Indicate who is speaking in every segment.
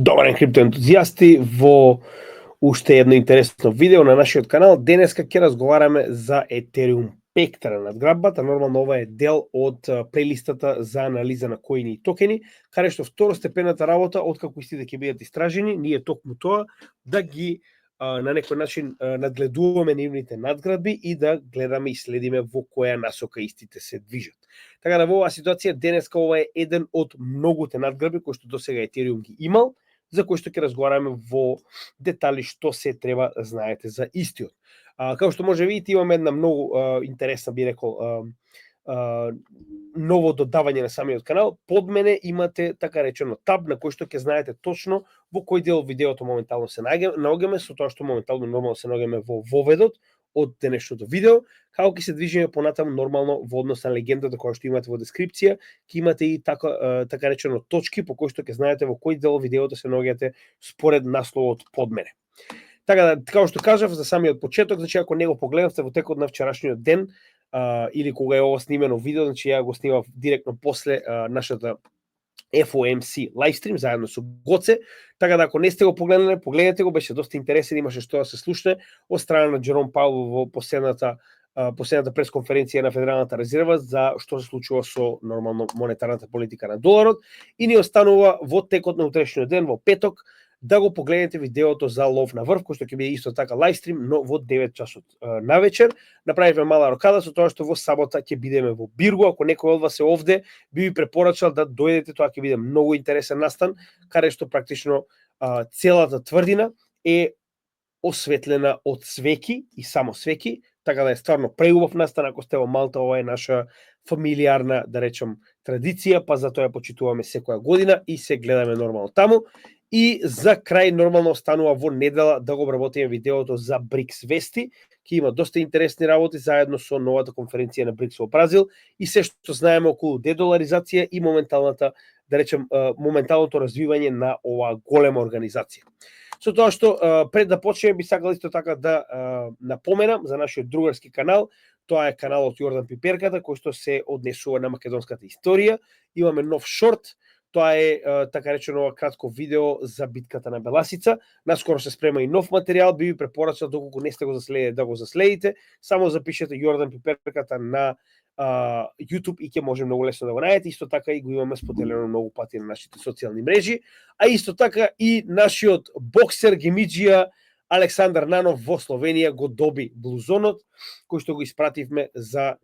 Speaker 1: Добар ден, криптоентузијасти, во уште едно интересно видео на нашиот канал. Денеска ќе разговараме за Ethereum Pectra надграббата. Нормално ова е дел од плейлистата за анализа на коини и токени, каде што второстепената работа, откако истите ќе бидат истражени, ние токму тоа да ги на некој начин надгледуваме нивните надградби и да гледаме и следиме во која насока истите се движат. Така да во оваа ситуација денеска ова е еден од многуте надградби кои што досега Ethereum ги имал, за кој што ќе разговараме во детали што се треба да знаете за истиот. Како што може видите, имаме една многу интересна, би рекол, ново додавање на самиот канал. Под мене имате така речено таб на кој што ќе знаете точно во кој дел видеото моментално се наоѓаме, со тоа што моментално нормално се наоѓаме во воведот од денешното видео, како ќе се движиме понатаму нормално во однос на легендата која што имате во дескрипција, ќе имате и така речено точки по кои што ќе знаете во кој дел видеото се наоѓате според насловот под мене. Така да, како што кажав за самиот почеток, значи ако не го погледнавте во текот на вчерашниот ден, или кога е ова снимено видео, значи ја го снимав директно после нашата FOMC лайвстрим заедно со Гоце, така да ако не сте го погледнале, погледнете го, беше доста интересен, имаше што да се слушне од страна на Джером Паул во последната пресконференција на Федералната резерва за што се случува со нормално монетарната политика на доларот, и ни останува во текот на утрешниот ден, во петок, да го погледнете видеото за лов на врв, кој што ќе биде исто така лайвстрим, но во 9 часот на вечер. Направивме мала рокада со тоа што во сабота ќе бидеме во Биргу. Ако некој од вас е овде, би ви препорачал да дојдете, тоа ќе биде многу интересен настан, каде што практично целата тврдина е осветлена од свеки и само свеки, така да е стварно преубав настан. Ако сте во Малта, ова е наша фамилиарна, да речем, традиција, па затоа ја почитуваме секоја година и се гледаме нормално таму. И за крај нормално останува во недела да го обработиме видеото за БРИКС вести. Ќе има доста интересни работи заедно со новата конференција на БРИКС во Бразил и се што знаеме околу дедоларизација и моменталната, да речем, моменталното развивање на оваа голема организација. Со тоа што пред да почнеме би сакал исто така да напоменам за нашиот другарски канал. Тоа е каналот Јордан Пиперката, кој што се однесува на македонската историја. Имаме нов шорт. Тоа е така речено кратко видео за битката на Беласица. Наскоро се спрема и нов материјал, би ви препорачал доколку не сте го заследите да го заследите. Само запишете Јордан Пиперката на YouTube и ќе може многу лесно да го најдете. Исто така и го имаме споделено многу пати на нашите социјални мрежи, а исто така и нашиот боксер гемиџија Александар Нанов во Словенија го доби блузонот кој што го испративме за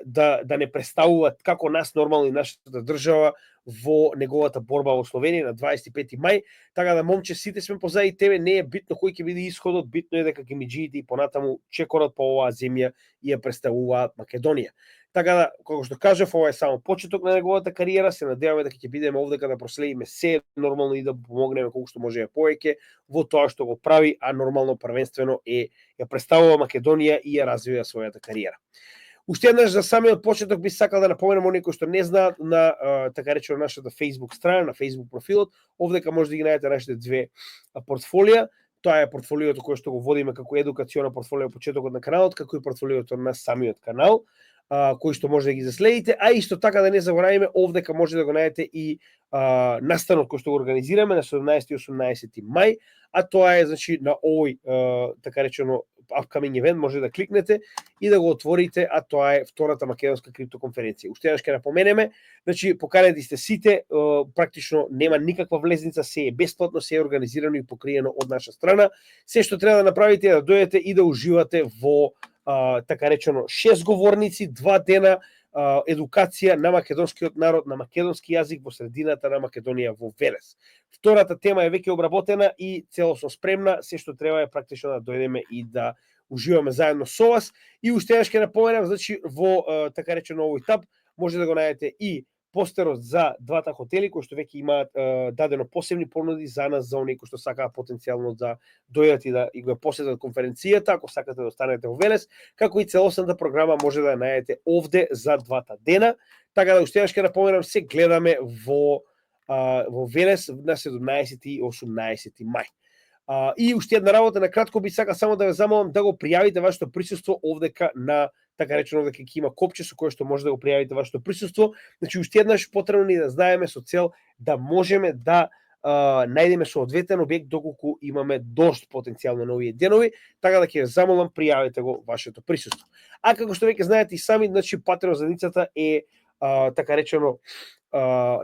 Speaker 1: да не представуваат како нас нормално и нашата држава во неговата борба во Словенија на 25 мај. Така да, момче, сите сме позади тебе, не е битно кој ќе биде исходот, битно е дека гемиџиите и понатаму чекорот по оваа земја и ја представуваат Македонија. Така да, како што кажав, ова е само почеток на неговата кариера, се надеваме дека ќе бидеме овде да проследиме се нормално и да помогнеме колку што може повеќе во тоа што го прави, а нормално првенствено ја представува Македонија и ја развива својата кариера. Уште еднаш за самиот почеток би сакал да напоменам оние кои што не знаат на така речено нашата Facebook страна, на Facebook профилот, овдека може да ги најдете нашите две портфолија. Тоа е портфолиото кое што го водиме како едукациона портфолио почетокот на каналот, како и портфолиото на самиот канал, кои што може да ги заследите, а исто така да не заборавиме, овдека може да го најдете и настанот кој што го организираме на 17 и 18 мај, а тоа е значи на овој така речено upcoming event, може да кликнете и да го отворите, а тоа е втората македонска криптоконференција. Уште еднаш ќе напоменеме, значи поканети сте сите, практично нема никаква влезница, се е бесплатно, се е организирано и покриено од наша страна. Се што треба да направите е да дојдете и да уживате во така речено 6 говорници, 2 дена едукација на македонскиот народ на македонски јазик во средината на Македонија во Велес. Втората тема е веќе обработена и целосно спремна, се што треба е практично да дојдеме и да уживаме заедно со вас. И уште еднаш ќе напоменам, значи во така речено овој таб може да го најдете и постерот за двата хотели кои што веќе имаат дадено посебни понуди за нас, за оние кои што сакаат потенцијално да дојдат и го посетат конференцијата, ако сакате да останете во Велес, како и целосната програма може да ја најдете овде за двата дена. Така да уште еднаш ќе напоменам, се гледаме во Велес на 17 и 18 мај. И уште една работа, на кратко би сакал само да ве замолам да го пријавите вашето присуство овдека на така речено дека ќе има копче со кое што може да го пријавите вашето присуство. Значи уште еднаш потребно ни да знаеме со цел да можеме да најдеме соодветен објект доколку имаме дошт потенцијално на овие денови, така да ќе замолам пријавете го вашето присуство. А како што веќе знаете и сами, значи Patreon заедницата е така речено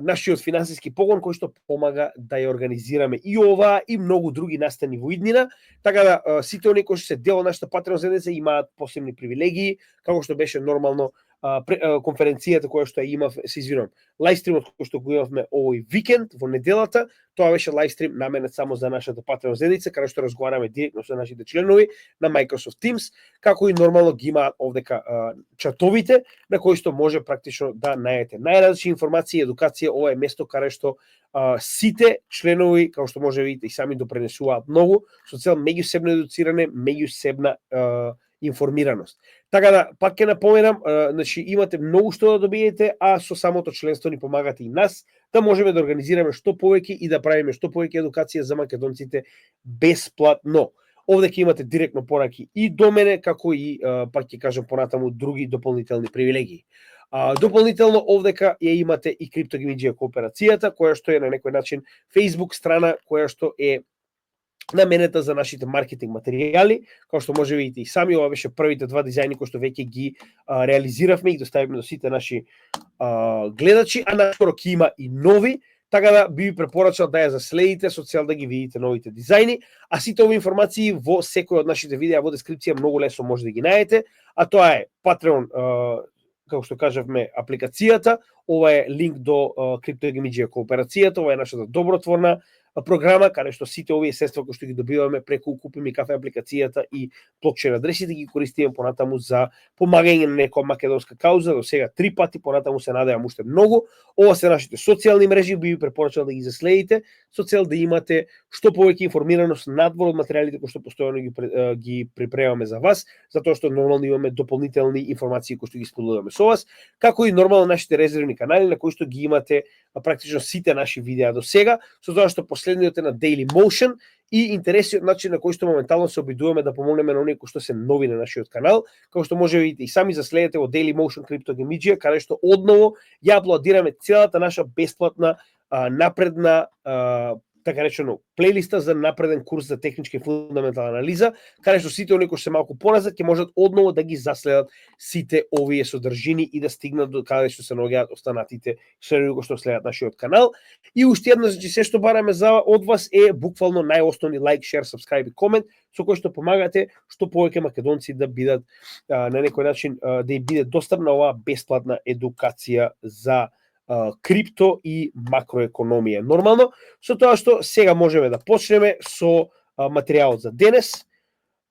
Speaker 1: нашиот финансиски погон кој што помага да ја организираме и ова и многу други настани во иднина, така да сите оние кои што се дел од нашата Patreon заедница имаат посебни привилегии, како што беше нормално конференцијата која што ја имав, се извинувам, лајвстримот кој што го имавме овој викенд во неделата, тоа беше лајвстрим наменет само за нашата Patreon заедница, каде што разговараме директно со нашите членови на Microsoft Teams, како и нормално ги имаат овдека чатовите на кои што може практично да најдете најразлични информации, едукација. Ова е место каде што сите членови, како што може да видите, и сами допренесуваат многу со цел меѓусебно едуцирање, меѓусебна информираност. Така да, пак ќе напоменам, значи имате многу што да добиете, а со самото членство ни помагате и нас да можеме да организираме што повеќе и да правиме што повеќе едукација за македонците бесплатно. Овде ќе имате директно пораки и до мене, како и, пак ќе кажам понатаму, други дополнителни привилегии. Дополнително овдека ја имате и Криптогимиџија кооперацијата, која што е на некој начин Facebook страна, која што е наменета за нашите маркетинг материјали, како што може видите и сами, ова беше првите два дизајни кои што веќе ги реализиравме и доставивме до сите наши гледачи, а наскоро ќе има и нови, така да би ви препорачал да ја заследите со цел да ги видите новите дизајни, а сите овие информации во секој од нашите видеа во дескрипција многу лесно може да ги најдете, а тоа е Patreon, како што кажавме, апликацијата, ова е линк до Криптогимиџија кооперацијата, ова е нашата добротворна програма, каде што сите овие средства кои што ги добиваме преку Купи ми кафе апликацијата и блокчейн адресите ги користиме понатаму за помагање на некоја македонска кауза. До сега 3 пати, понатаму се надевам уште многу. Ова се нашите социјални мрежи, би ви препорачал да ги заследите со цел да имате што повеќе информираност надвор од материјалите кои што постојано ги припремаме за вас, затоа што нормално имаме дополнителни информации кои што ги споделуваме со вас, како и нормално нашите резервни канали на кои што ги имате практично сите наши видеа до сега, со тоа што последниот е на Daily Motion и интересниот начин на кој што моментално се обидуваме да помогнеме на оние кои што се нови на нашиот канал, како што може да видите и сами заследете во Daily Motion Криптогимиџија, каде што одново ја апладираме целата наша бесплатна напредна така речено плейлиста за напреден курс за техничка и фундаментална анализа, каде што сите оние кои се малку поназад ќе можат одново да ги заследат сите овие содржини и да стигнат до каде што се наоѓаат останатите членови кои што следат нашиот канал. И уште едно, значи се што бараме од вас е буквално најосновни лайк, шер, сабскрајб и комент, со кој што помагате што повеќе македонци да бидат на некој начин да им биде достапна оваа бесплатна едукација за крипто и макроекономија. Нормално, со тоа што сега можеме да почнеме со материјалот за денес,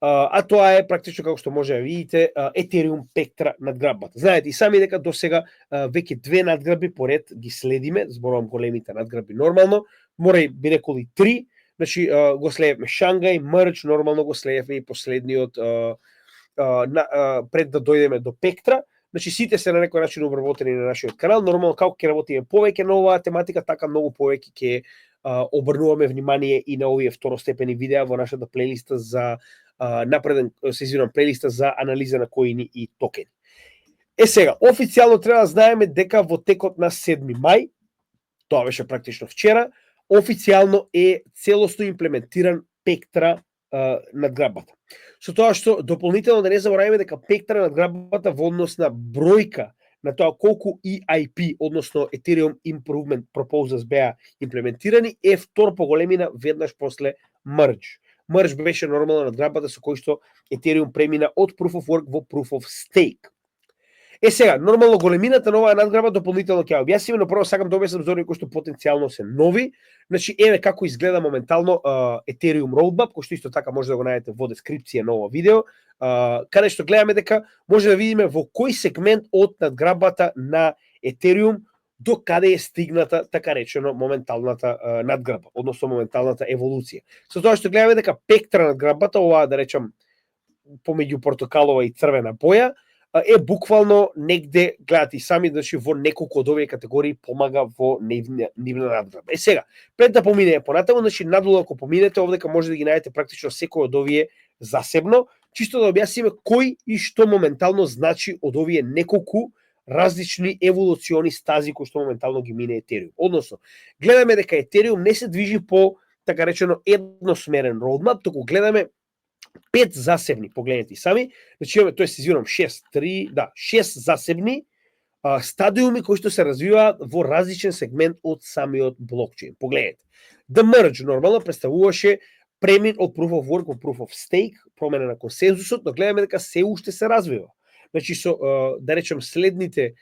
Speaker 1: а тоа е практично како што може да видите Ethereum Pectra надграббата. Знаете и сами дека до сега веќе 2 надграбби поред ги следиме, зборувам големите надграбби нормално, мора и би рекол и 3, значи го следевме Шангај, Merge, нормално го следевме и последниот пред да дојдеме до Pectra. Значи сите се на некој начин обработени на нашиот канал. Нормално како ќе работиме повеќе на оваа тематика, така многу повеќе ќе обрнуваме внимание и на овие второстепени видеа во нашата плейлиста за плейлиста за анализа на коини и токени. Сега, официјално треба да знаеме дека во текот на 7 мај, тоа беше практично вчера, официјално е целосно имплементиран Pectra надграббата. Со тоа што дополнително да не забораваме дека Pectra надграббата во однос на бројка на тоа колку EIP, односно Ethereum Improvement Proposals беа имплементирани, е втор по големина веднаш после Merge. Merge беше нормална надграббата со кој што Ethereum премина од Proof of Work во Proof of Stake. Сега, нормално големината на оваа надграбба дополнително ќе објасниме, но прво сакам да објаснам за оние кои што потенцијално се нови. Значи, еве како изгледа моментално Ethereum Roadmap, кој што исто така може да го најдете во дескрипција на ова видео, каде што гледаме дека може да видиме во кој сегмент од надграббата на Ethereum до каде е стигната, така речено, моменталната надграбба, односно моменталната еволуција. Со тоа што гледаме дека Pectra надграббата, оваа да речам помеѓу портокалова и црвена боја, е буквално негде, гледате и сами, значи во неколку од овие категории помага во нивна надграбба. Сега, пред да поминеме понатаму, значи надолу ако поминете, овдека може да ги најдете практично секој од овие засебно, чисто да објасниме кој и што моментално значи од овие неколку различни еволуциони стази кои што моментално ги мине Етериум. Односно, гледаме дека Етериум не се движи по така речено едносмерен roadmap, туку гледаме 5 засебни, погледнете сами, значи имаме, тоест извинувам, 6 засебни стадиуми кои што се развиваат во различен сегмент од самиот блокчейн. Погледнете. The merge нормално представуваше премин од proof of work во proof of stake, промена на консензусот, но гледаме дека се уште се развива. Значи со да речем следните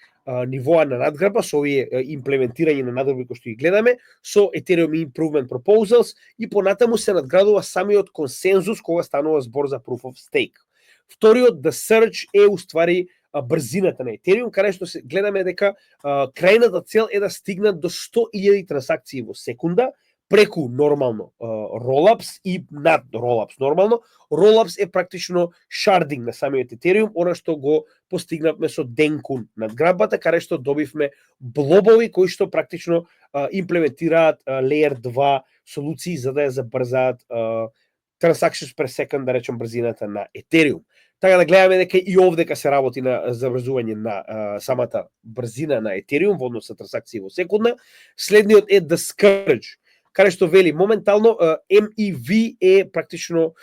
Speaker 1: нивоа на надгрба, со овие имплементирање на надгрби кои што ги гледаме, со Ethereum Improvement Proposals и понатаму се надградува самиот консензус кога станува збор за Proof of Stake. Вториот, The Surge, е уствари брзината на Ethereum, каде што се гледаме дека крајната цел е да стигнат до 100.000 трансакции во секунда, преку нормално rollups и над rollups нормално. Rollups е практично шардинг на самиот Ethereum, она што го постигнавме со Dencun надграбата, каде што добивме блобови кои што практично имплементираат Layer 2 солуции за да ја забрзаат transactions per second, да речем брзината на Ethereum. Така да гледаме дека и овдека се работи на забрзување на самата брзина на Ethereum во однос на трансакции во секунда. Следниот е The Scourge, каде што вели моментално MEV е практично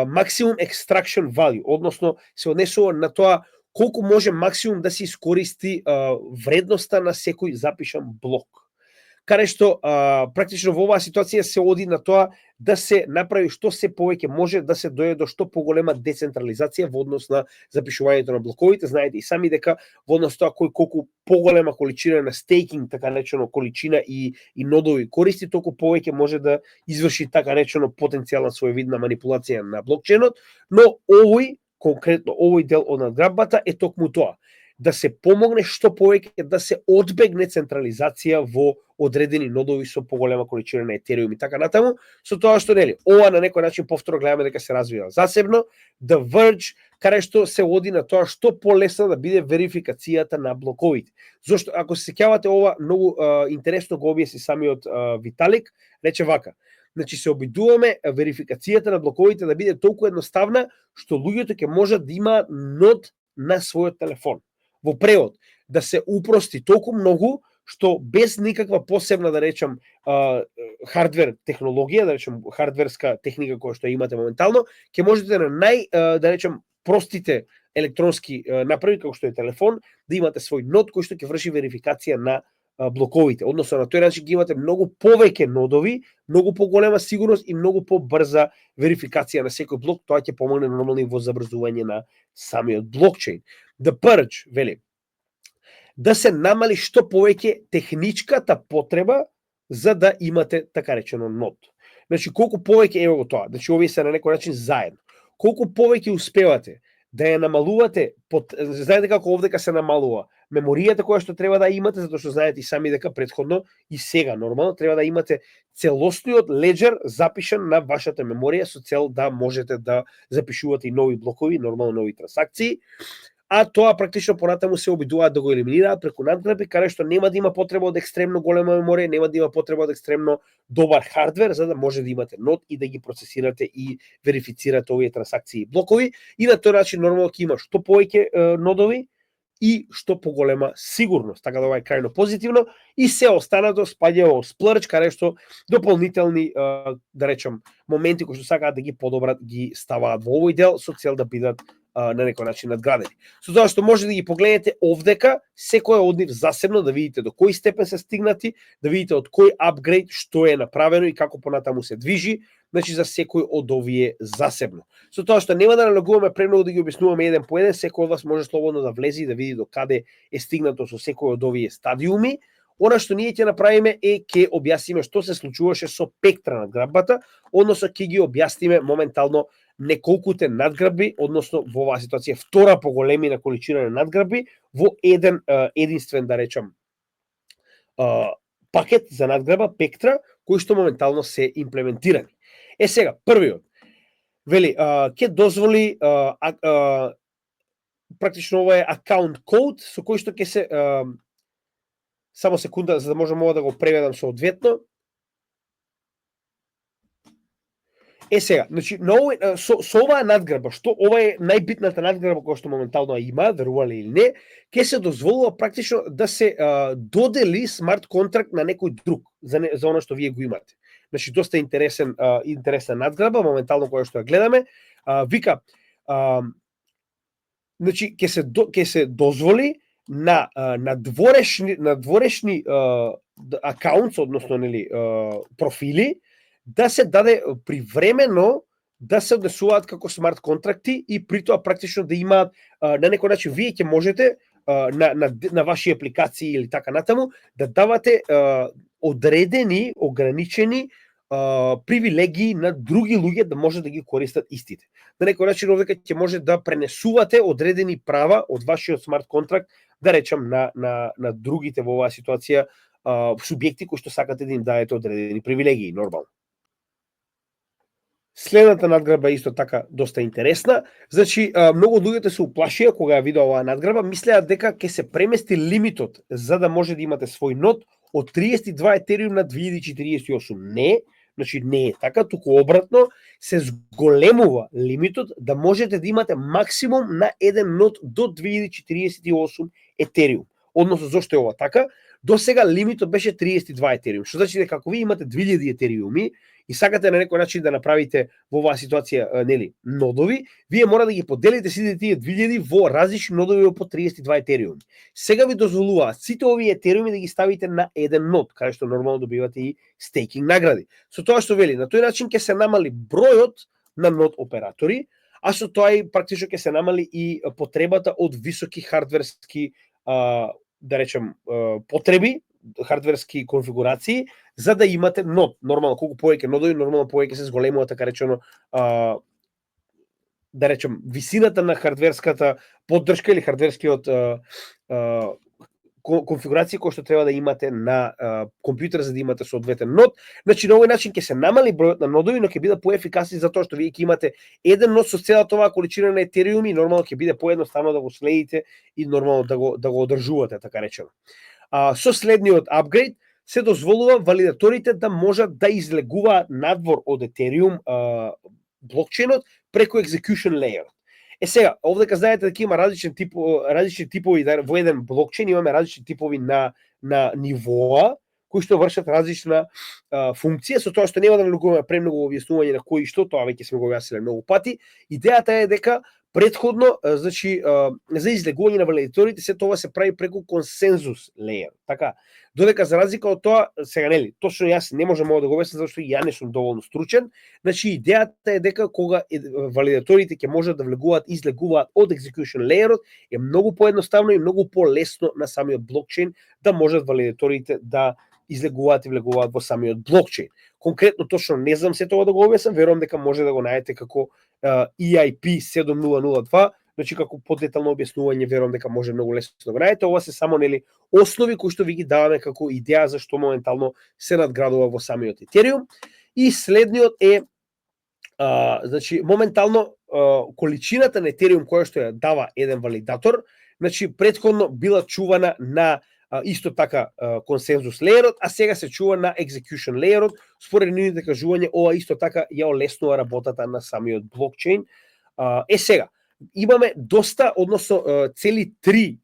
Speaker 1: максимум extraction value, односно се однесува на тоа колку може максимум да се искористи вредноста на секој запишан блок. Каде што практично во оваа ситуација се оди на тоа да се направи што се повеќе може да се дојде до што поголема децентрализација во однос на запишувањето на блоковите. Знаете и сами дека во однос тоа колку поголема количина на стейкинг, така речено количина и нодови користи, толку повеќе може да изврши така речено потенцијална своевидна манипулација на блокчейнот, но конкретно овој дел од надграбата е токму тоа, да се помогне што повеќе да се одбегне централизација во одредени нодови со поголема количина на Ethereum и така натаму, со тоа што нели, ова на некој начин повторно гледаме дека се развива засебно. The Verge, каде што се оди на тоа што полесно да биде верификацијата на блоковите. Зошто, ако се сеќавате, ова многу интересно го објасни самиот Виталик, рече вака: значи се обидуваме верификацијата на блоковите да биде толку едноставна што луѓето ќе можат да имаат нод на својот телефон. Во превод, да се упрости толку многу што без никаква посебна, да речем, хардвер технологија, да речем хардверска техника која што имате моментално, ќе можете на да речем простите електронски направи како што е телефон, да имате свој нод кој што ќе врши верификација на блоковите. Односно на тој начин ќе имате многу повеќе нодови, многу поголема сигурност и многу побрза верификација на секој блок. Тоа ќе помогне нормално во забрзување на самиот блокчейн. The Purge вели да се намали што повеќе техничката потреба за да имате така речено нод. Значи колку повеќе е во тоа, значи овие се на некој начин заедно. Колку повеќе успевате да ја намалувате, знаете како овдека се намалува меморијата која што треба да имате, затоа што знаете и сами дека претходно и сега нормално треба да имате целосниот леџер запишан на вашата меморија со цел да можете да запишувате и нови блокови, нормално нови трансакции. А тоа практично понатаму се обидуваат да го елиминираат преку надграби, каде што нема да има потреба од екстремно голема меморија, нема да има потреба од екстремно добар хардвер за да може да имате нод и да ги процесирате и верифицирате овие трансакции и блокови, и на тој начин нормално ќе има што повеќе нодови и што поголема сигурност. Така да ова е крајно позитивно и се останато спаѓа во Splurge, каде што дополнителни да речем моменти кои што сакаат да ги подобрат ги ставаат во овој дел со цел да бидат на некој начин надградени. Со тоа што може да ги погледнете овдека, секој од нив засебно, да видите до кој степен се стигнати, да видите од кој апгрейд што е направено и како понатаму се движи, значи за секој од овие засебно. Со тоа што нема да налагуваме премногу да ги објаснуваме еден по еден, секој од вас може слободно да влезе и да види до каде е стигнато со секој од овие стадиуми. Она што ние ќе направиме е ќе објасниме што се случуваше со Пектра надграбата, односно ќе ги објасниме моментално неколкуте надграби, односно во оваа ситуација втора по големина количина на надграби во еден единствен, да речам, пакет за надграба Пектра, кои што моментално се имплементирани. Сега, првиот, вели, ќе дозволи практично ова е акаунт код со кој што ќе се само секунда за да можам ова да го преведам соодветно. Сега, значи, со оваа надграба, што ова е најбитната надграба која што моментално има, верували или не, ќе се дозволува практично да се додели смарт контракт на некој друг за она што вие го имате. Значи, доста интересна надграба, моментално која што ја гледаме. Вика, значи, ќе се дозволи на дворешни акаунтс, односно нели профили, да се даде привремено да се однесуваат како смарт контракти и при тоа практично да имаат на некој начин вие ќе можете на ваши апликации или така натаму да давате одредени, ограничени привилегии на други луѓе да може да ги користат истите. На некој начин овдека ќе може да пренесувате одредени права од вашиот смарт контракт, да речам на другите во оваа ситуација субјекти кои што сакате да им дадете одредени привилегии, нормално. Следната надграба е исто така доста интересна. Значи, многу луѓето се уплашија кога ја видеа оваа надграба, мислеа дека ќе се премести лимитот за да може да имате свој нод од 32 етериум на 2048. Не, значи не е така, туку обратно се зголемува лимитот да можете да имате максимум на еден нод до 2048 етериум. Односно, зошто е ова така? До сега лимитот беше 32 етериум, што значи дека ако ви имате 2000 етериуми и сакате на некој начин да направите во оваа ситуација нодови, вие мора да ги поделите сите тие 2000 во различни нодови по 32 етериуми. Сега ви дозволуваат сите овие етериуми да ги ставите на еден нод, каде што нормално добивате и стейкинг награди. Со тоа што вели, на тој начин ќе се намали бројот на нод оператори, а со тоа и практично ќе се намали и потребата од високи хардверски да речем потреби, хардверски конфигурации, за да имате нод. Нормално, колку повеќе нодови, нормално повеќе се зголемува, така речено, да речем, висината на хардверската поддршка или хардверскиот конфигурација кој што треба да имате на компјутер за да имате соодветен нод. Значи, на овој начин ќе се намали бројот на нодови, но ќе биде поефикасни затоа што вие ќе имате еден нод со целата оваа количина на етериуми и нормално ќе биде поедноставно да го следите и нормално да го одржувате, така речено. Со следниот апгрейд се дозволува валидаторите да можат да излегуваат надвор од Ethereum блокчейнот преку execution layer. Сега, овдека знаете дека има различни типови во еден блокчейн, имаме различни типови на нивоа кои што вршат различна функција, со тоа што нема да влегуваме премногу објаснување на кои што, тоа веќе сме го објасниле многу пати. Идејата е дека предходно, значи, за излегување на валидаторите, се тоа се прави преку консензус леер. Така, додека за разлика од тоа, сега нели, точно јас не можам да го обяснам зашто ја не сум доволно стручен, значи идејата е дека кога валидаторите ќе можат да влегуваат и излегуваат од execution layer-от, е многу поедноставно и многу полесно на самиот блокчейн да можат валидаторите да излегуваат и влегуваат во самиот блокчейн. Конкретно точно не знам се тоа да го објаснам, верувам дека може да го најдете како EIP 7002, значи како подетално објаснување, верувам дека може многу лесно да го најдете. Ова се само нели основи кои што ви ги даваме како идеја за што моментално се надградува во самиот Ethereum. И следниот е значи моментално количината на Ethereum која што ја дава еден валидатор, значи претходно била чувана на исто така консензус леерот, а сега се чува на execution леерот. Според нивните кажување, ова исто така ја олеснува работата на самиот блокчейн. Сега, имаме доста, односно цели 3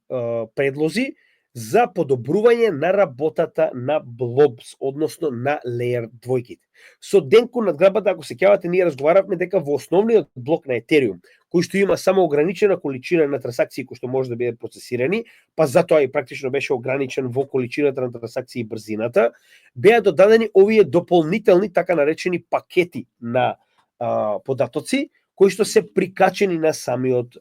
Speaker 1: предлози за подобрување на работата на блобс, односно на леер двојките. Со денку надграбата, ако се кејавате, ние разговаравме дека во основниот блок на Ethereum, кој што има само ограничена количина на трансакции кои што може да бидат процесирани, па затоа и практично беше ограничен во количината на трансакции и брзината, беа додадени овие дополнителни така наречени пакети на податоци кои што се прикачени на самиот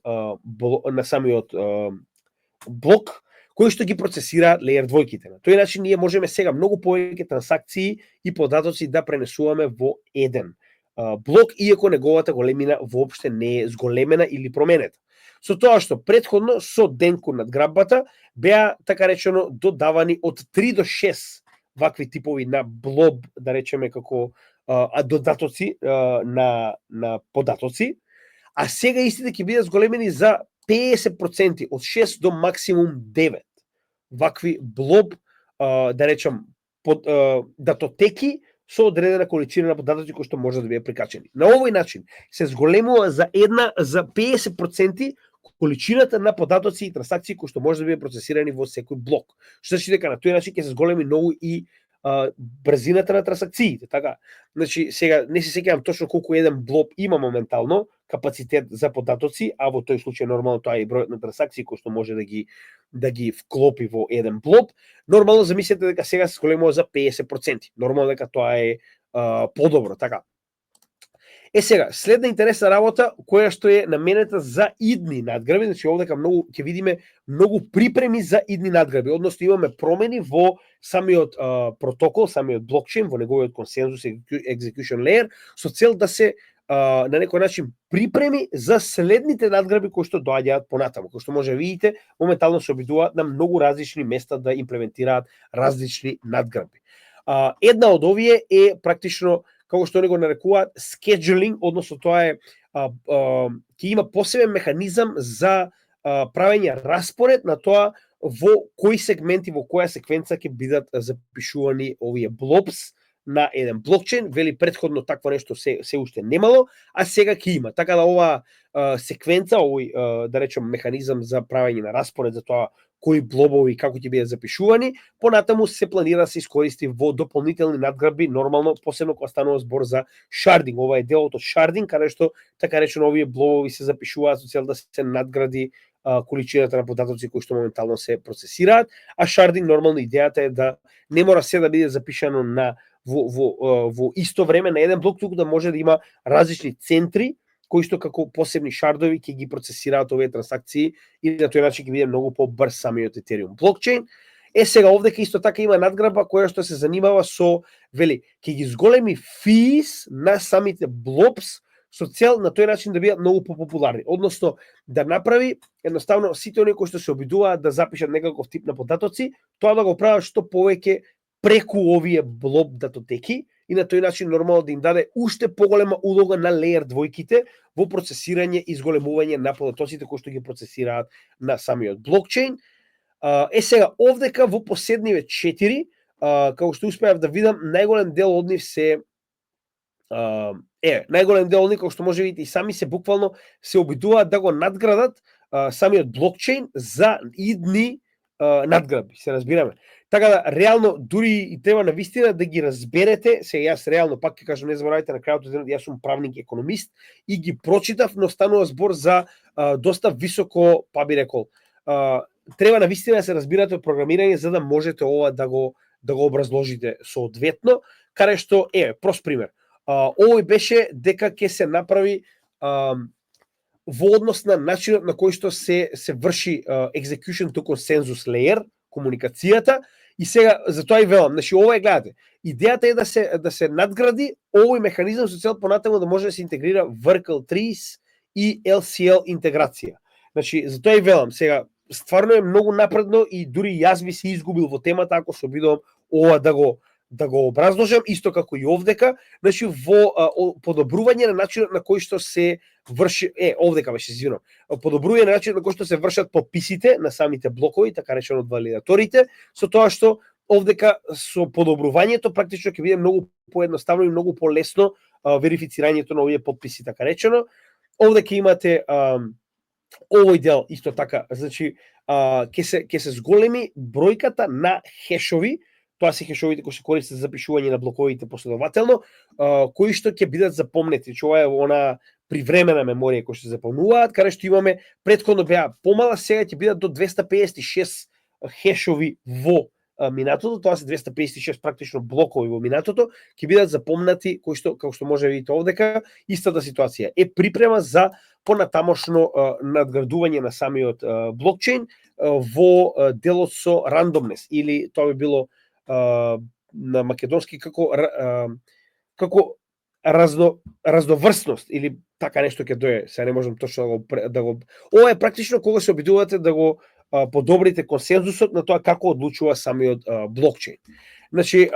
Speaker 1: блок, кои што ги процесираат леер двојките. На тој начин ние можеме сега многу повеќе трансакции и податоци да пренесуваме во еден блок, иако неговата големина воопште не е зголемена или променета. Со тоа што предходно со денку надграббата беа така речено додавани од 3 до 6 вакви типови на блоб, да речеме како додатоци на податоци, а сега истите ќе бидат зголемени за 50% од 6 до максимум 9 вакви блоб, да речем, датотеки со одредена количина на податоци кои што може да бидат прикачени. На овој начин се зголемува за 50% количината на податоци и трансакции кои што може да бидат процесирани во секој блок. Што значи дека на тој начин ќе се зголеми многу и брзината на трансакциите, така. Значи сега не се сеќавам точно колку еден блок има моментално капацитет за податоци, а во тој случај нормално тоа е и бројот на трансакции кои што може да ги вклопи во еден блок. Нормално замислете дека сега се зголемува за 50%. Нормално дека тоа е подобро, така. Сега, следна интересна работа која што е наменета за идни надграби, значи овдека многу ќе видиме многу припреми за идни надграби, односно имаме промени во самиот протокол, самиот блокчейн, во неговиот консензус execution layer, со цел да се на некој начин припреми за следните надграби кои што доаѓаат понатаму. Кои што може да видите, моментално се обидуваат на многу различни места да имплементираат различни надграби. Една од овие е практично, како што они го нарекуваат, scheduling, односно тоа е ќе има посебен механизам за правење распоред на тоа во кои сегменти, во која секвенца ќе бидат запишувани овие блобс на еден блокчейн. Вели претходно такво нешто се уште немало, а сега ќе има. Така да оваа секвенца, овој да речем механизам за правење на распоред за тоа кои блобови како ќе бидат запишувани, понатаму се планира да се искористи во дополнителни надграби, нормално, посебно кога станува збор за шардинг. Ова е делот од шардинг, каде што така речено овие блобови се запишуваат со цел да се надгради количината на податоци кои што моментално се процесираат, а шардинг нормално идејата е да не мора се да биде запишано во исто време на еден блок, туку да може да има различни центри кои што како посебни шардови ќе ги процесираат овие трансакции и на тој начин ќе биде многу побрз самиот Ethereum блокчейн. Сега овдека исто така има надграба која што се занимава со, вели, ќе ги зголеми физ на самите блобс со цел на тој начин да бидат многу популарни. Односно, да направи едноставно сите оние кои што се обидуваат да запишат некаков тип на податоци, тоа да го прават што повеќе преку овие блоб датотеки и на тој начин нормално да им даде уште поголема улога на леер двојките во процесирање и зголемување на податоците кои што ги процесираат на самиот блокчейн. Сега овдека во последниве 4, како што успеав да видам, најголем дел од нив се најголем дел од нив, како што може видите и сами, се буквално се обидуваат да го надградат самиот блокчейн за идни надграби, се разбираме. Така да, реално, дури и треба на вистина да ги разберете, сега јас реално, пак ќе кажам, не заборавајте на крајот од денот, јас сум правник и економист и ги прочитав, но станува збор за доста високо, па би рекол, треба на вистина да се разбирате од програмирање за да можете ова да го образложите соодветно, каде што, прост пример, овој беше дека ќе се направи во однос на начинот на кој што се врши execution to consensus layer, комуникацијата, и сега за тоа и велам, значи ова е, гледате, идејата е да се надгради овој механизам со цел понатаму да може да се интегрира Verkle trees и LCL интеграција. Значи за тоа и велам, сега стварно е многу напредно и дури јас би се изгубил во темата ако се обидувам ова да го образложам, исто како и овдека, значи во подобрување на начинот на кој што се врши, овдека беше извинувам, подобрување на начинот на кој што се вршат пописите на самите блокови, така речено од валидаторите, со тоа што овдека со подобрувањето практично ќе биде многу поедноставно и многу полесно верифицирањето на овие подписи, така речено. Овдека имате овој дел исто така, значи ќе се зголеми бројката на хешови. Тоа се хешовите кои се користат за запишување на блоковите последователно, кои што ќе бидат запомнети. Ова е она привремена меморија кои што се запомнуваат, каде што имаме претходно беа помала, сега ќе бидат до 256 хешови во минатото, тоа се 256 практично блокови во минатото, ќе бидат запомнати, кои што, како што може да видите овдека, истата ситуација е припрема за понатамошно надградување на самиот блокчейн во делот со рандомнес, или тоа би било на македонски како разноврсност или така нешто ќе дое, сега не можам точно да го ова е практично кога се обидувате да го подобрите консензусот на тоа како одлучува самиот блокчейн. Значи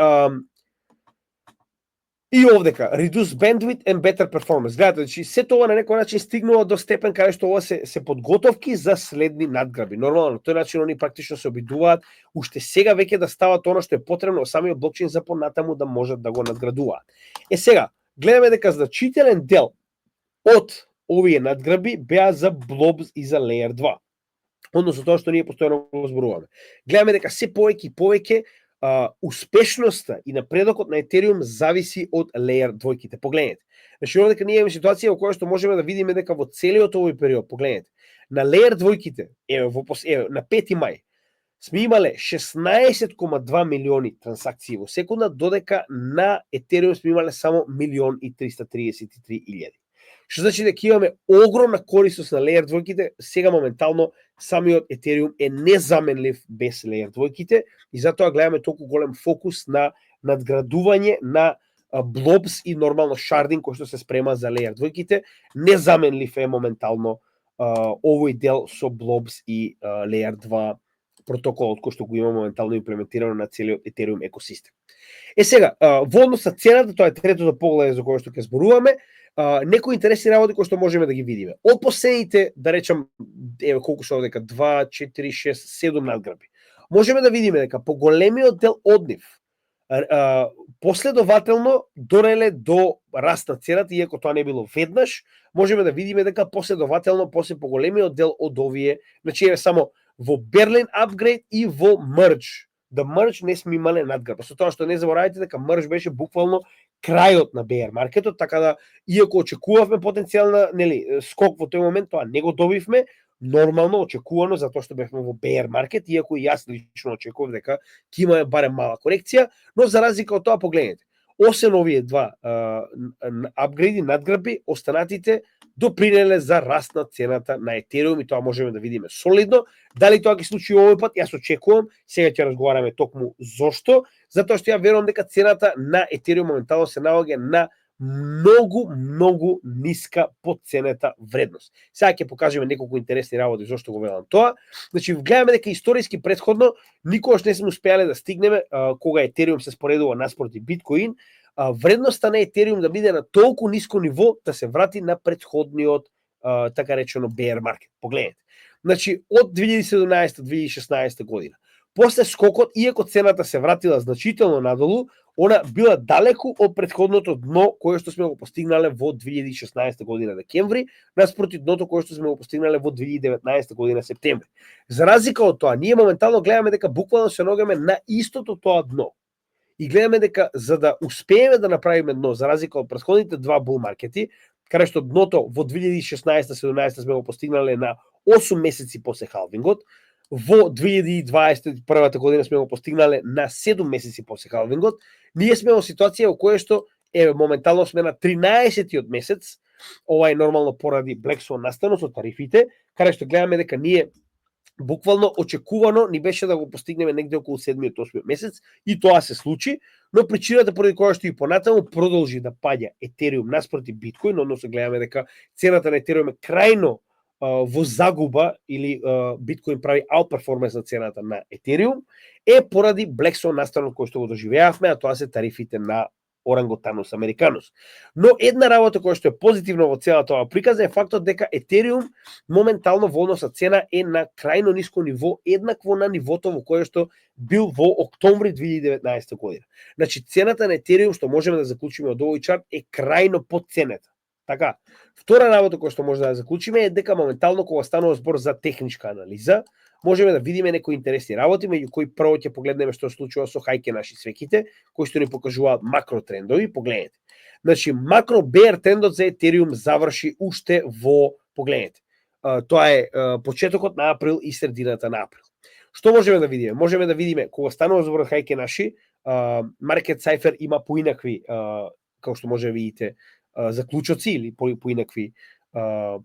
Speaker 1: И овдека, reduce bandwidth and better performance. Гледате, значи, се тоа на некој начин стигнува до степен каде што ова се подготовки за следни надграби. Нормално, на тој начин они практично се обидуваат уште сега веќе да стават она што е потребно самиот блокчейн за понатаму да можат да го надградуваат. Сега, гледаме дека значителен дел од овие надграби беа за Blobs и за Layer 2. Односно тоа што ние постојано го зборуваме. Гледаме дека се повеќе и повеќе успешноста и напредокот на Ethereum зависи од Layer 2-ките. Погледнете. Значи, овде ние имаме ситуација во која што можеме да видиме дека во целиот овој период, погледнете, на Layer 2-ките, на 5 мај, сме имале 16,2 милиони трансакции во секунда, додека на Ethereum сме имале само 1,333,000. Што значи дека имаме огромна корисност на Layer 2-ките, сега моментално самиот Ethereum е незаменлив без Layer 2-ките и затоа гледаме толку голем фокус на надградување на Blobs и нормално шардинг кој што се спрема за Layer 2-ките. Незаменлив е моментално овој дел со Blobs и Layer 2 протоколот кој што го има моментално имплементирано на целиот Ethereum екосистем. Сега, во однос на цената, тоа е третото погледа за кој што ќе зборуваме, некои интересни работи кои што можеме да ги видиме. Од последните, да речам, колку се овдека, 2, 4, 6, 7 надграби. Можеме да видиме дека поголемиот дел од нив последователно дореле до раст на цената, иако тоа не било веднаш, можеме да видиме дека последователно после поголемиот дел од овие, значи е само во Berlin Upgrade и во Merge. Да Merge не сме имале надграб. Со тоа што не заборавајте дека Merge беше буквално крајот на bear маркетот, така да иако очекувавме потенцијална, скок во тој момент, тоа не го добивме, нормално очекувано затоа што бевме во bear маркет, иако и јас лично очекував дека ќе имаме барем мала корекција, но за разлика од тоа погледнете, освен овие два апгрейди, надграби, останатите допринеле за раст на цената на Ethereum и тоа можеме да видиме солидно. Дали тоа ќе случи овој пат? Јас очекувам, сега ќе разговараме токму зошто, затоа што ја верувам дека цената на Ethereum моментално се наоѓа на многу ниска подценета вредност. Сега ќе покажеме неколку интересни работи зошто го велам тоа. Значи, гледаме дека историски претходно никогаш не сме успеале да стигнеме кога Ethereum се споредува наспроти биткоин, вредноста на Ethereum да биде на толку ниско ниво да се врати на претходниот така речено bear маркет. Погледнете. Значи, од 2017-2016 година. После скокот, иако цената се вратила значително надолу, она била далеку од претходното дно кое што сме го постигнале во 2016 година декември, наспроти дното кое што сме го постигнале во 2019 година септември. За разлика од тоа, ние моментално гледаме дека буквално се наоѓаме на истото тоа дно. И гледаме дека за да успееме да направиме дно, за разлика од претходните два бул маркети, каде што дното во 2016-17 сме го постигнале на 8 месеци после халвингот, во 2021 година сме го постигнале на 7 месеци после халвингот, ние сме во ситуација во која што моментално сме на 13-тиот месец, ова е нормално поради Black Swan настанот со тарифите, каде што гледаме дека ние буквално очекувано ни беше да го постигнеме негде околу 7-8 месец и тоа се случи, но причината поради која што и понатаму продолжи да паѓа Ethereum наспроти биткоин, односно гледаме дека цената на Ethereum е крајно во загуба или биткоин прави outperformance на цената на Ethereum, е поради Black Swan настанот кој што го доживеавме, а тоа се тарифите на Орангутанус американус. Но една работа која што е позитивна во целата оваа приказа е фактот дека Ethereum моментално во однос на цена е на крајно ниско ниво, еднакво на нивото во кое што бил во октомври 2019 година. Значи цената на Ethereum што можеме да заклучиме од овој чарт е крајно подценета. Така, втора работа која што може да заклучиме е дека моментално кога станува збор за техничка анализа, можеме да видиме некои интересни работи, меѓу кои прво ќе погледнеме што се случува со хајке наши свеките, кои што ни покажуваат макро трендови. Погледнете. Значи, макро bear трендот за Ethereum заврши уште во, погледнете, тоа е почетокот на април и средината на април. Што можеме да видиме? Можеме да видиме кога станува збор за хајке наши, Market Cypher има поинакви, како што може да видите, заклучоци или поинакви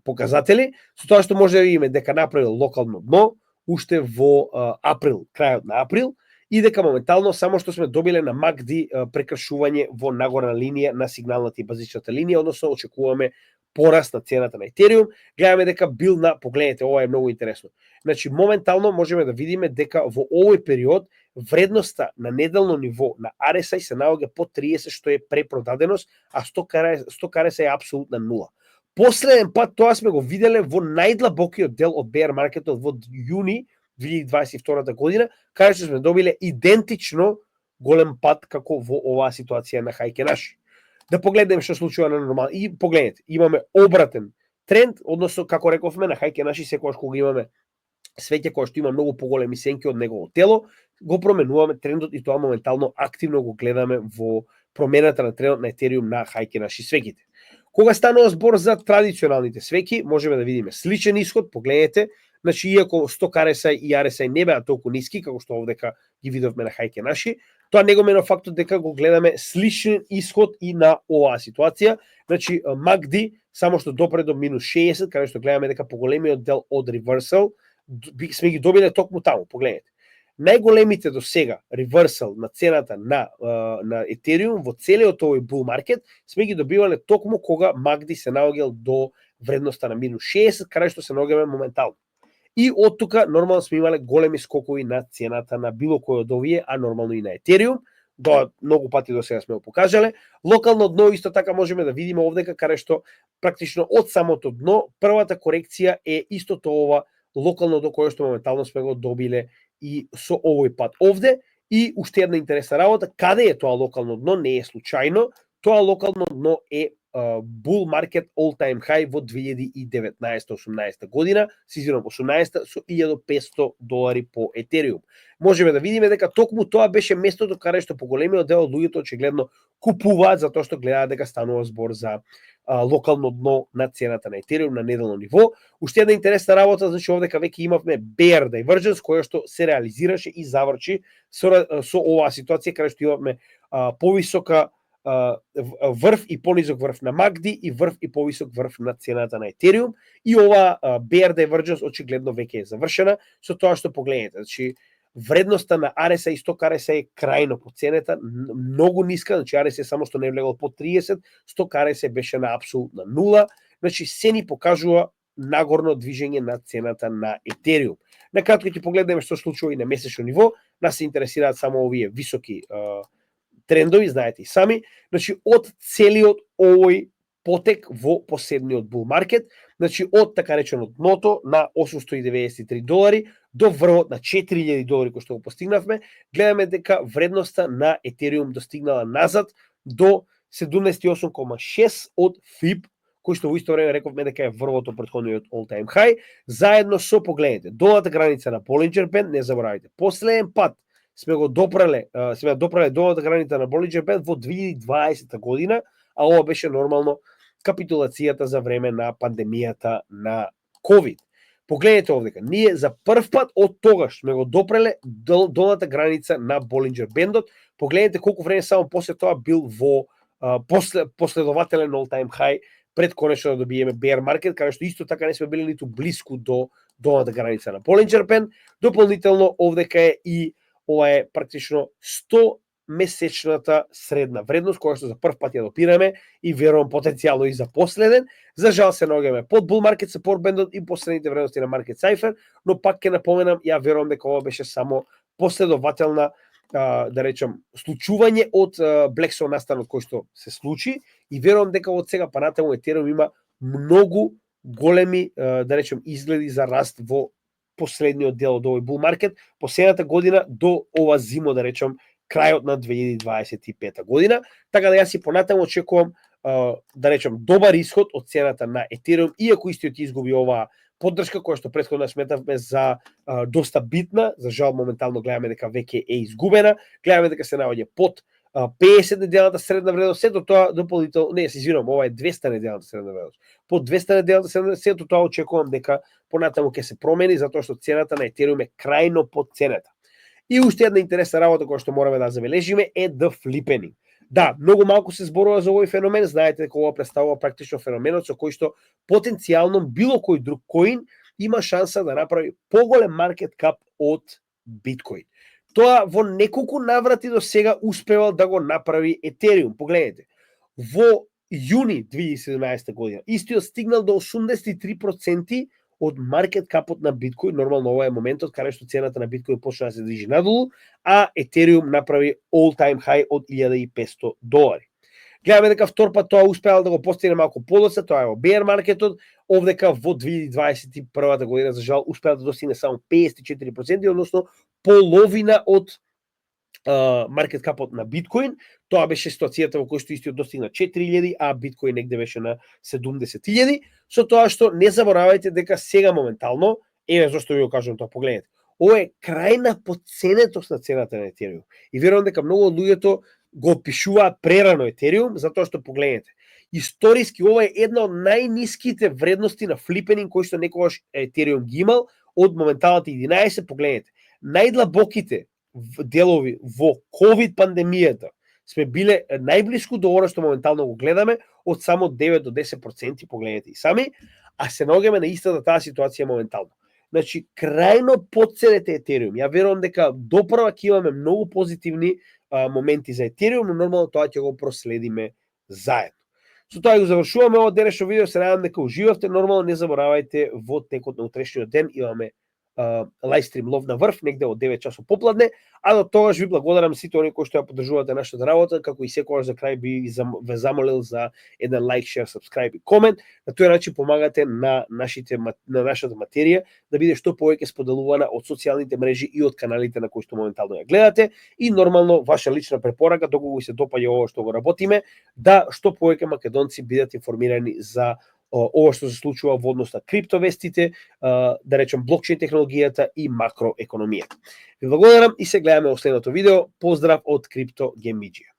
Speaker 1: показатели, со тоа што може да видиме дека направил локално дно уште во април, крајот на април, и дека моментално само што сме добиле на MACD прекршување во нагорна линија на сигналната и базичната линија, односно очекуваме пораст на цената на Ethereum. Гледаме дека бил на, погледнете, ова е многу интересно. Значи, моментално можеме да видиме дека во овој период вредноста на неделно ниво на RSI се наоѓа по 30, што е препродаденост, а сток RSI е апсолутна нула. Последен пат тоа сме го виделе во најдлабокиот дел од bear маркетот во јуни 2022 година, каде што сме добиле идентично голем пат како во оваа ситуација на Heiken Ashi. Да погледнеме што случува на нормално. И погледнете, имаме обратен тренд, односно, како рековме, на Heiken Ashi секогаш кога имаме свеќе кој што има многу поголеми сенки од негово тело, го променуваме трендот и тоа моментално активно го гледаме во промената на трендот на Ethereum на Heiken Ashi свеќите. Кога станува збор за традиционалните свеќи, можеме да видиме сличен исход, погледнете, значи иако сток RSI и RSI не беа толку ниски, како што овдека ги видовме на Heiken Ashi, тоа не го менува фактот дека го гледаме сличен исход и на оваа ситуација. Значи, MACD само што допре до минус 60, каде што гледаме дека поголемиот дел од reversal сме ги добиле токму таму, погледнете. Најголемите до сега reversal на цената на Ethereum во целиот овој bull market сме ги добивале токму кога MACD се наоѓал до вредноста на минус 60, каде што се наоѓаме моментално. И од тука нормално сме имале големи скокови на цената на било кој од овие, а нормално и на Ethereum. Многу пати до сега сме го покажале. Локално дно исто така можеме да видиме овдека, каде што практично од самото дно првата корекција е истото ова локално до кое што моментално сме го добиле и со овој пат овде. И уште една интересна работа, каде е тоа локално дно, не е случајно, тоа локално дно е bull market all time high во 2019-18 година, се извинувам, 18 со $1,500 по Ethereum. Можеме да видиме дека токму тоа беше местото каде што поголемиот дел од луѓето очигледно купуваат затоа што гледаат дека станува збор за локално дно на цената на Ethereum на неделно ниво. Уште една интересна работа, значи овдека веќе имавме bear divergence која што се реализираше и заврши со оваа ситуација каде што имавме повисока врв и понизок врв на MACD и врв и повисок врв на цената на Ethereum, и ова bear divergence очигледно веќе е завршена со тоа што погледнете. Значи вредноста на RSI и сток RSI е крајно поценета, многу ниска, значи RSI само што не влегол по 30, сток RSI беше на апсолутна нула, значи се ни покажува нагорно движење на цената на Ethereum. Накратко ќе погледнеме што случува и на месечно ниво. Нас се интересираат само овие високи трендови, знаете и сами. Значи, од целиот овој потек во последниот bull market, значи од така речено дното на $893 до врвот на $4,000 кој што го постигнавме, гледаме дека вредноста на Ethereum достигнала назад до 78,6 од FIB, кој што во исто време рековме дека е врвот од претходниот all time high, заедно со, погледнете, долната граница на Bollinger Band, не заборавајте, последен пат сме допрале долната граница на Bollinger Band во 2020 година, а ова беше нормално капитулацијата за време на пандемијата на COVID. Погледнете овдека, ние за прв пат од тогаш сме го допреле долната граница на Bollinger Bandот. Погледнете колку време само после тоа бил во последователен all time high пред конечно да добиеме bear market, каде што исто така не сме били ниту блиску до долната граница на Bollinger Band. Дополнително овдека е и ова е практично 100 месечната средна вредност, која што за прв пат ја допираме и верувам потенцијално и за последен. За жал се наоѓаме под bull market support band и последните вредности на market cipher, но пак ќе напоменам, ја верувам дека ова беше само последователна да речем случување од Black Swan настанот кој што се случи, и верувам дека од сега па натаму Ethereum има многу големи да речем изгледи за раст во последниот дел од овој bull market, последната година до ова зимо, да речем крајот на 2025 година, така да јас си понатаму очекувам да речем добар исход од цената на Ethereum, иако истиот изгуби оваа поддршка која што претходно сметавме за доста битна. За жал моментално гледаме дека веќе е изгубена, гледаме дека се наоѓа под 50 неделната средна вредност, сето тоа дополнително, не, се извинувам, ова е 200 неделната средна вредност. Под 200 неделната средна вредност, сето тоа очекувам дека понатаму ќе се промени, затоа што цената на Ethereum е крајно подценета. И уште една интересна работа која што мораме да забележиме е the flippening. Да, многу малку се зборува за овој феномен, знаете дека ова представува практично феноменот со кој што потенцијално било кој друг коин има шанса да направи поголем маркет кап од биткоин. Тоа во неколку наврати до сега успевал да го направи Етериум. Погледнете, во јуни 2017 година истиот стигнал до 83% од маркет капот на биткоин. Нормално ова е моментот каде што цената на биткоин почна да се движи надолу, а Етериум направи all time high од $1,500. Гледаме дека втор пат тоа успеал да го постигне малку подоцна, тоа е во bear маркетот, овдека во 2021 година за жал успеал да достигне само 54%, односно половина од маркет капот на биткоин. Тоа беше ситуацијата во која што истиот достигна 4000, а биткоин негде беше на 70.000. Со тоа што не заборавајте дека сега моментално, еве зашто ви го кажувам тоа, погледнете, ова е крајна подценетост на цената на Етериум. И верувам дека многу од луѓето го опишуваат прерано Етериум, затоа што погледнете, историски ова е една од најниските вредности на флипенинг кои што некогаш Етериум ги имал од моменталните 11. Погледнете, најдлабоките делови во COVID пандемијата сме биле најблиску до ова што моментално го гледаме од само 9 до 10%, погледнете и сами, а се наоѓаме на истата таа ситуација моментално. Значи, крајно подценете Етериум. Ја верувам дека допрва ќе имаме многу позитивни моменти за Етериум, но нормално тоа ќе го проследиме заедно. Со тоа го завршуваме ова денешно видео, се надам дека уживавте. Нормално не заборавајте во текот на утрешниот ден имаме лайвстрим лов на врв негде од 9 часот попладне, а до тогаш ви благодарам сите оние кои што ја поддржувате нашата работа, како и секогаш за крај би ве замолил за еден лайк, шер, сабскрајб и комент. На тој начин помагате на нашата материја да биде што повеќе споделувана од социјалните мрежи и од каналите на кои што моментално ја гледате, и нормално ваша лична препорака доколку ви се допаѓа ова што го работиме, да што повеќе македонци бидат информирани за ова што се случува во однос на криптовестите, да речем блокчейн технологијата и макроекономијата. Ви благодарам и се гледаме во следното видео. Поздрав од Crypto Game BG.